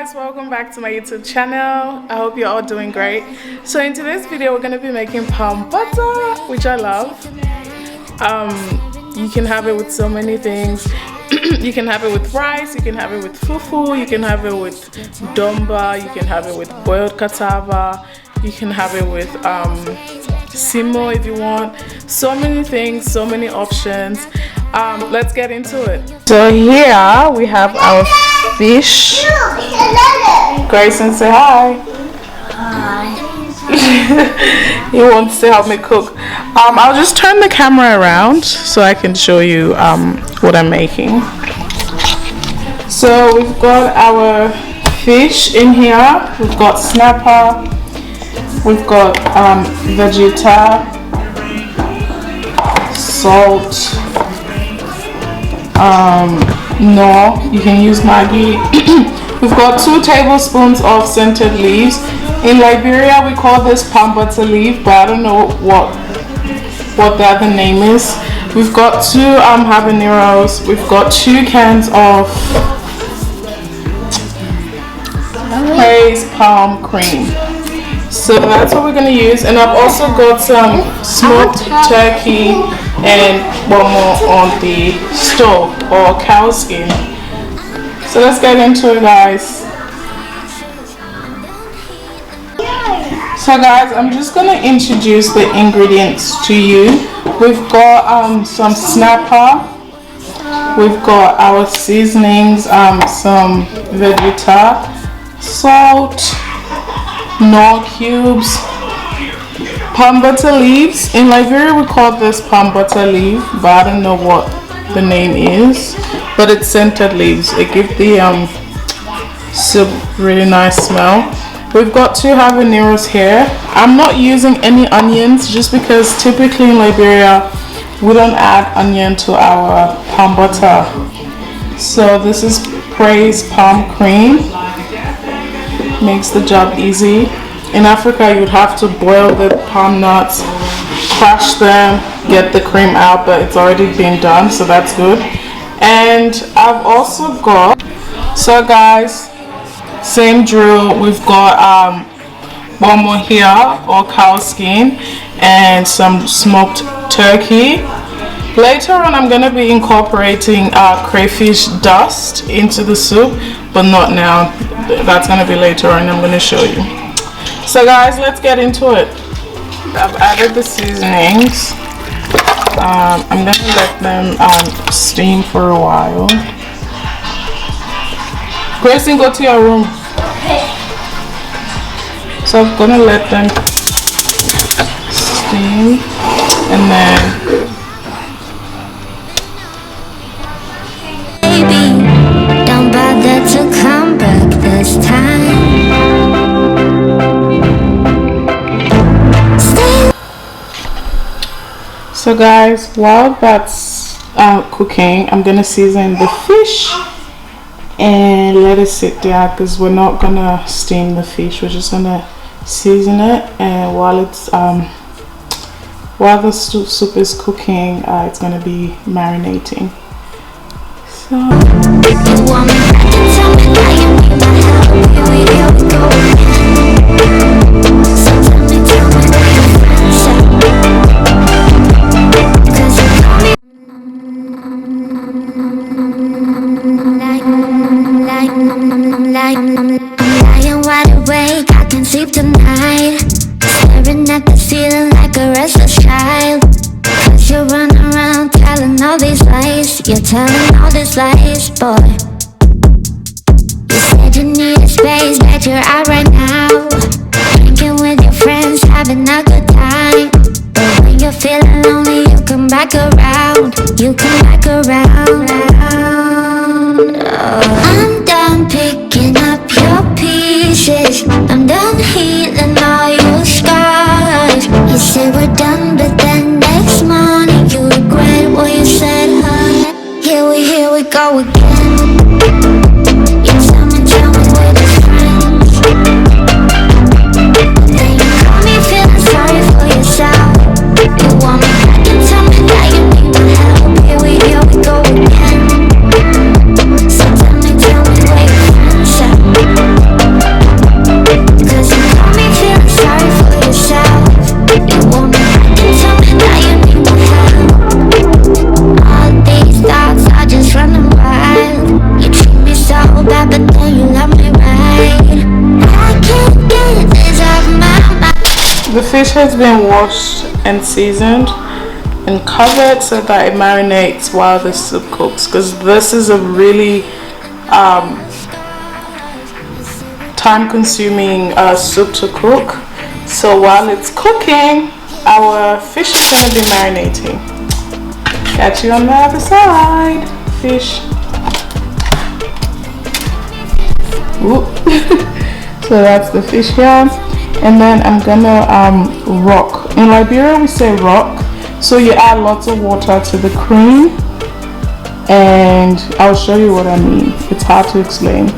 guys, welcome back to my YouTube channel. I hope you're all doing great. So in today's video we're going to be making palm butter, which I love. You can have it with so many things. You can have it with rice, you can have it with fufu, you can have it with domba, you can have it with boiled cassava, you can have it with simo if you want. So many things, so many options. Let's get into it. So here we have our fish. Grayson, say hi. Hi. He wants to help me cook. I'll just turn the camera around so I can show you what I'm making. So we've got our fish in here. We've got snapper. We've got vegeta, salt. No, you can use Maggi. We've got 2 tablespoons of scented leaves. In Liberia we call this palm butter leaf, but I don't know what the other name is. We've got 2 habaneros. We've got 2 cans of praise palm cream. So that's what we're going to use. And I've also got some smoked turkey and one more on the stove, or cow skin. So let's get into it, guys. So guys, I'm just going to introduce the ingredients to you. We've got some snapper. We've got our seasonings, some vegeta, salt, Knorr cubes, palm butter leaves. In Liberia we call this palm butter leaf, but I don't know what the name is, but it's scented leaves. It gives the soup really nice smell. We've got 2 habaneros here. I'm not using any onions just because typically in Liberia we don't add onion to our palm butter. So this is praise palm cream. Makes the job easy. In Africa you would have to boil the palm nuts, crush them, get the cream out, but it's already been done, so that's good. And I've also got, so guys, same drill, we've got one more here, or cow skin, and some smoked turkey. Later on I'm going to be incorporating crayfish dust into the soup, but not now. That's going to be later on. I'm going to show you. So guys, let's get into it. I've added the seasonings. I'm going to let them steam for a while. Grayson, go to your room. So I'm going to let them steam, and then so guys, while that's cooking, I'm gonna season the fish and let it sit there, because we're not gonna steam the fish, we're just gonna season it. And while it's while the soup is cooking, it's gonna be marinating. So tonight, staring at the ceiling like a restless child. 'Cause you're running around telling all these lies. You're telling all these lies, boy. You said you needed space, that you're out right now, drinking with your friends, having a good time. But when you're feeling lonely, you come back around. You come back around. Oh. I'm done picking up your pieces. I'm done healing all your scars. You say we're done, but then next morning you regret what you said, huh? Here we go again. You tell me we're just friends. fish has been washed and seasoned and covered so that it marinates while the soup cooks, because this is a really time-consuming soup to cook. So while it's cooking, our fish is going to be marinating. Catch you on the other side, fish. So that's the fish here, and then I'm gonna rock. In Liberia we say rock. So you add lots of water to the cream, and I'll show you what I mean. It's hard to explain.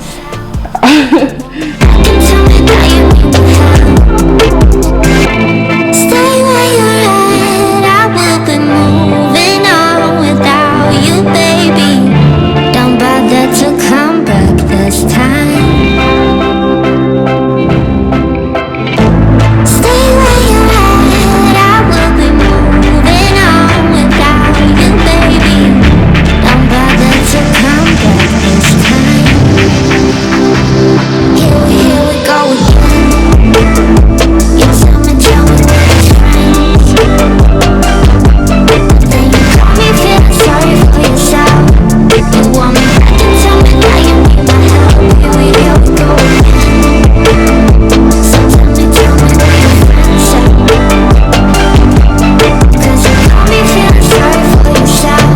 Stay where you're at, I will be moving on without you, baby. Don't bother to come back this time. Stay where you're at, I will be moving on without you, baby. Don't bother to come back this time. Here we go again. You tell me we're friends. Then you call me feeling sorry for yourself. You want me back and tell me that you need my help. Here we go again. So tell me where your friends at. 'Cause you call me feeling sorry for yourself.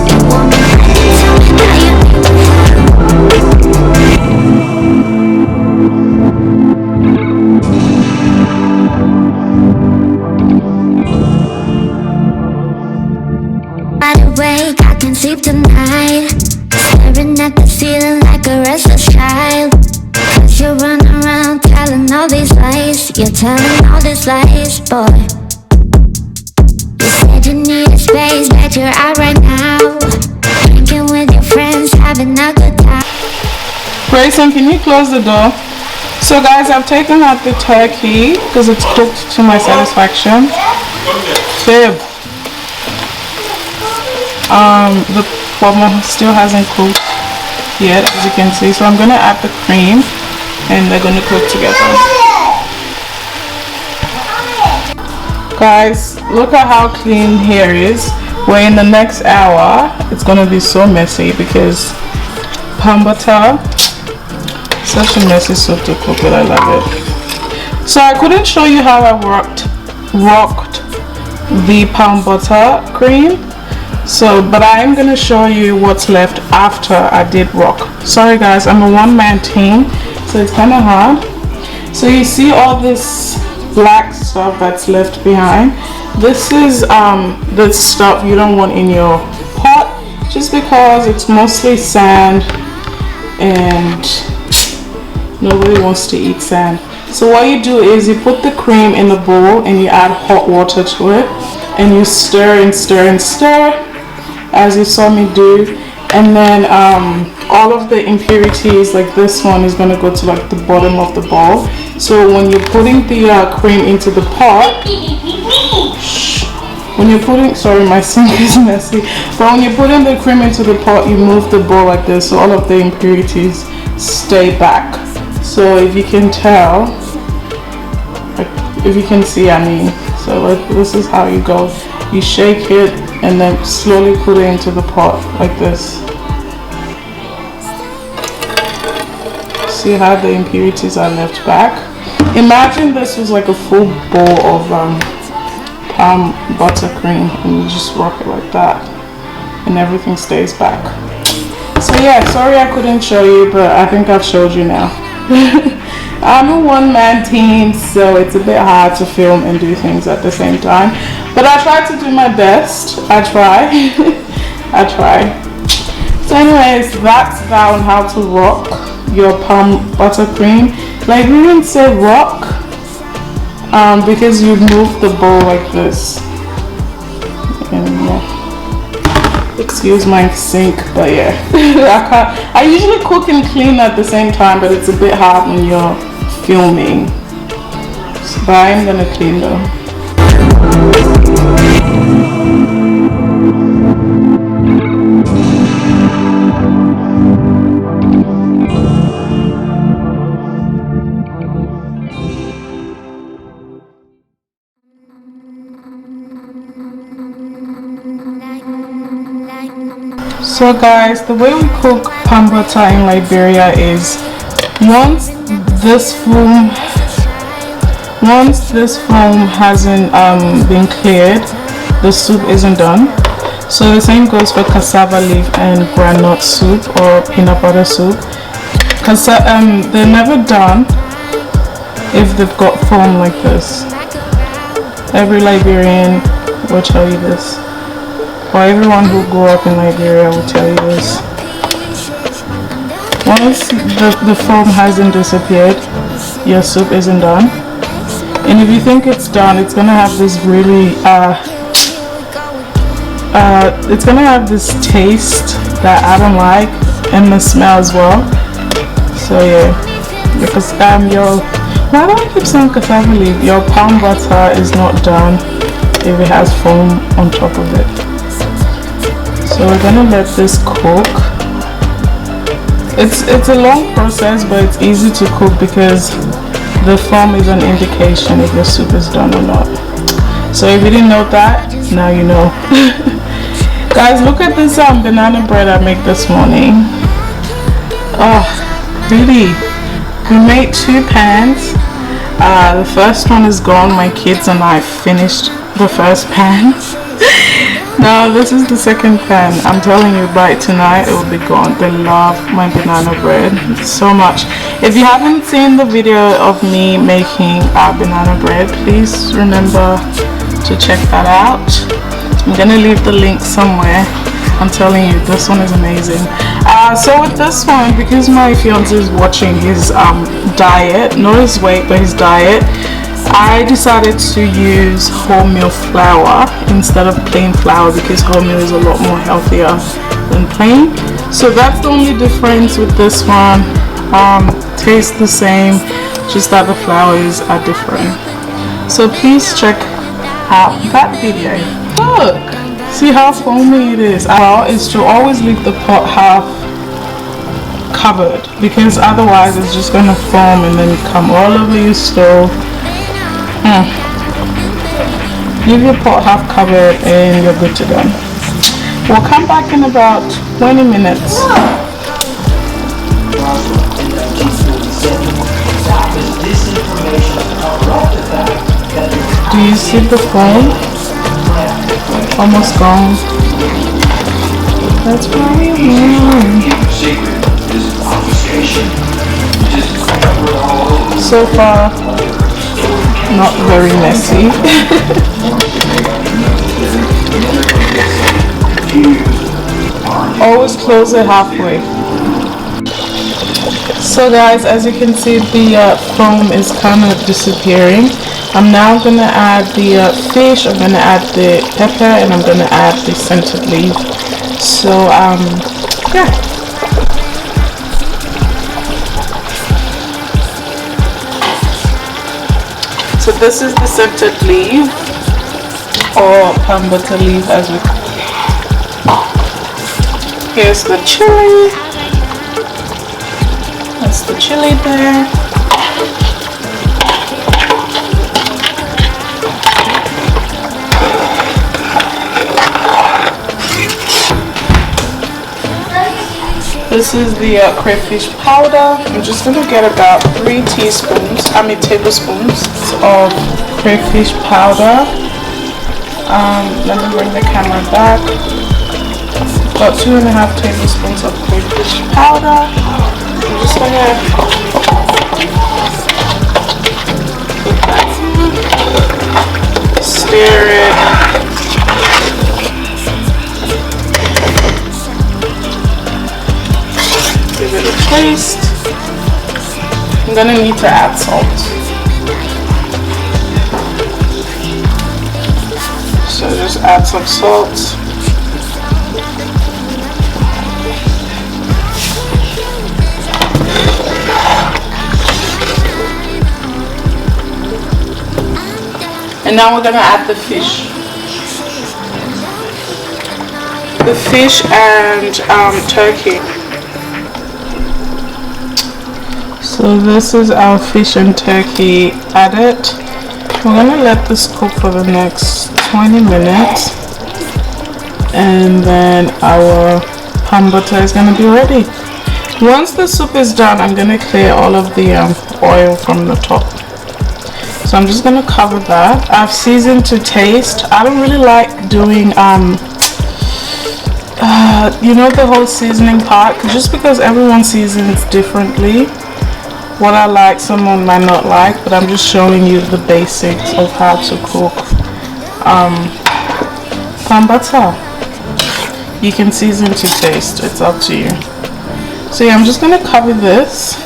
You want me back and tell me that you need my help. Wide awake, I can sleep tonight. Staring at the ceiling like a restless child. 'Cause you run around telling all these lies. You're telling all these lies, boy. You said you needed space, that you're out right now. Drinking with your friends, having a good time. Grayson, can you close the door? So guys, I've taken out the turkey because it's cooked to my satisfaction. Babe. The pomo still hasn't cooked yet, as you can see. So I'm gonna add the cream and they're gonna cook together. Guys, look at how clean here is. Where in the next hour it's gonna be so messy because palm butter, such a messy soup to cook, but I love it. So I couldn't show you how I rocked the palm butter cream. So, but I am gonna show you what's left after I did rock. Sorry guys, I'm a one-man team, so it's kind of hard. So you see all this black stuff that's left behind. This is the stuff you don't want in your pot, just because it's mostly sand and nobody wants to eat sand. So what you do is you put the cream in the bowl and you add hot water to it, and you stir and stir and stir, as you saw me do, and then all of the impurities, like this one, is going to go to like the bottom of the bowl. So when you're putting the cream into the pot, when you're putting, sorry, my sink is messy, but when you're putting the cream into the pot, you move the bowl like this, so all of the impurities stay back. So if you can tell, like, if you can see, I mean, so like this is how you go. You shake it and then slowly put it into the pot like this. See how the impurities are left back? Imagine this was like a full bowl of palm butter cream, and you just rock it like that and everything stays back. So yeah, sorry I couldn't show you, but I think I've showed you now. I'm a one-man team, so it's a bit hard to film and do things at the same time, but I try to do my best. I try. I try. So anyways, that's that on how to rock your palm butter cream. Like, we didn't say rock because you move the bowl like this. And yeah, excuse my sink, but yeah. I usually cook and clean at the same time, but it's a bit hard when you're filming. So, but I'm gonna clean though. So guys, the way we cook palm butter in Liberia is once this foam hasn't been cleared, the soup isn't done. So the same goes for cassava leaf and groundnut soup or peanut butter soup. They're never done if they've got foam like this. Every Liberian will tell you this, or everyone who grew up in Liberia will tell you this. Once the foam hasn't disappeared, your soup isn't done. And if you think it's done, it's gonna have this really it's gonna have this taste that I don't like, and the smell as well. So yeah, because why do I keep saying cassava leaf? Your palm butter is not done if it has foam on top of it. So we're gonna let this cook. It's a long process, but it's easy to cook because the foam is an indication if your soup is done or not. So if you didn't know that, now you know. Guys, look at this banana bread I made this morning. Oh, really? We made 2 pans. The first one is gone. My kids and I finished the first pan. Now this is the second pan. I'm telling you, by tonight it will be gone. They love my banana bread so much. If you haven't seen the video of me making banana bread, please remember to check that out. I'm gonna leave the link somewhere. I'm telling you, this one is amazing. So with this one, because my fiance is watching his diet, not his weight but his diet, I decided to use wholemeal flour instead of plain flour because wholemeal is a lot more healthier than plain. So that's the only difference with this one. Tastes the same, just that the flours are different. So please check out that video. Look, see how foamy it is. Is to always leave the pot half covered, because otherwise it's just gonna foam and then come all over your stove. Leave your pot half covered and you're good to go. We'll come back in about 20 minutes. Do you see the foam? Almost gone. That's why we won. So far, not very messy. Always close it halfway. So guys, as you can see, the foam is kind of disappearing. I'm now going to add the fish, I'm going to add the pepper, and I'm going to add the scented leaf. So yeah. So this is the scented leaf, or palm butter leaf as we call it. Here's the chili. That's the chili there. This is the crayfish powder. I'm just going to get about 3 tablespoons of crayfish powder. Let me bring the camera back. About 2.5 tablespoons of crayfish powder. I'm just going to put that in. Stir it. Give it a taste. I'm gonna need to add salt. So just add some salt. And now we're gonna add the fish. The fish and turkey. So this is our fish and turkey added. We're gonna let this cook for the next 20 minutes, and then our palm butter is going to be ready. Once the soup is done, I'm going to clear all of the oil from the top. So I'm just going to cover that. I've seasoned to taste. I don't really like doing you know, the whole seasoning part, just because everyone seasons differently. What I like, someone might not like, but I'm just showing you the basics of how to cook palm butter. You can season to taste, it's up to you. So yeah, I'm just going to cover this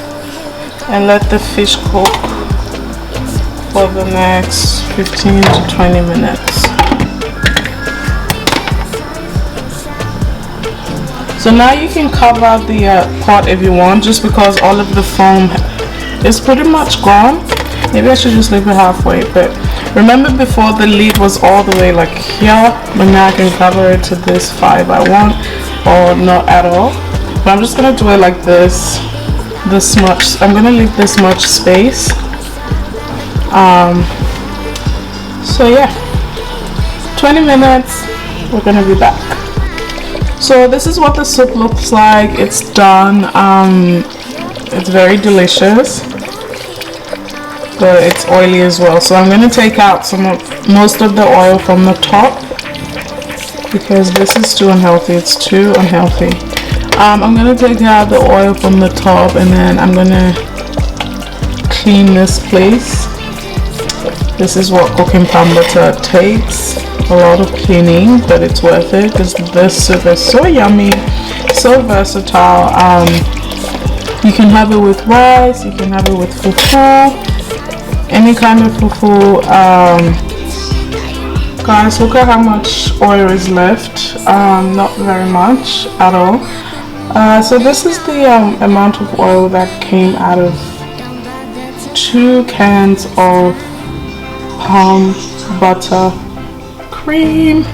and let the fish cook for the next 15 to 20 minutes. So now you can cover the pot if you want, just because all of the foam is pretty much gone. Maybe I should just leave it halfway, but remember before the lid was all the way like here, but now I can cover it to this 5 I want, or not at all. But I'm just gonna do it like this much. I'm gonna leave this much space. So yeah, 20 minutes, we're gonna be back. So this is what the soup looks like. It's done. It's very delicious, but it's oily as well. So I'm going to take out most of the oil from the top, because this is too unhealthy. It's too unhealthy. I'm going to take out the oil from the top, and then I'm going to clean this place. This is what cooking palm butter takes. A lot of cleaning, but it's worth it because this soup is so yummy, so versatile. You can have it with rice, you can have it with fufu, any kind of fufu. Guys, look at how much oil is left. Not very much at all. So this is the amount of oil that came out of 2 cans of palm butter cream.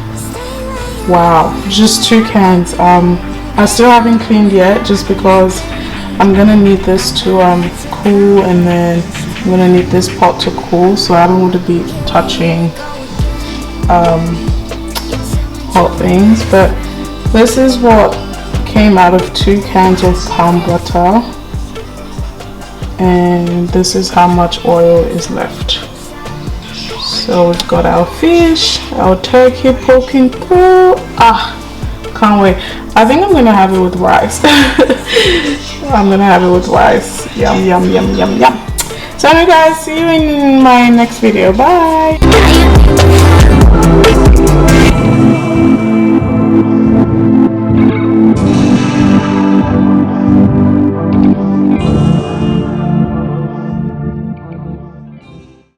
Wow, just 2 cans. I still haven't cleaned yet, just because I'm gonna need this to cool, and then I'm gonna need this pot to cool, so I don't want to be touching hot things. But this is what came out of 2 cans of palm butter, and this is how much oil is left. So we've got our fish, our turkey poking through. Can't wait. I think I'm gonna have it with rice. I'm gonna have it with rice. Yum, yum, yum, yum, yum. So anyway guys, see you in my next video. Bye.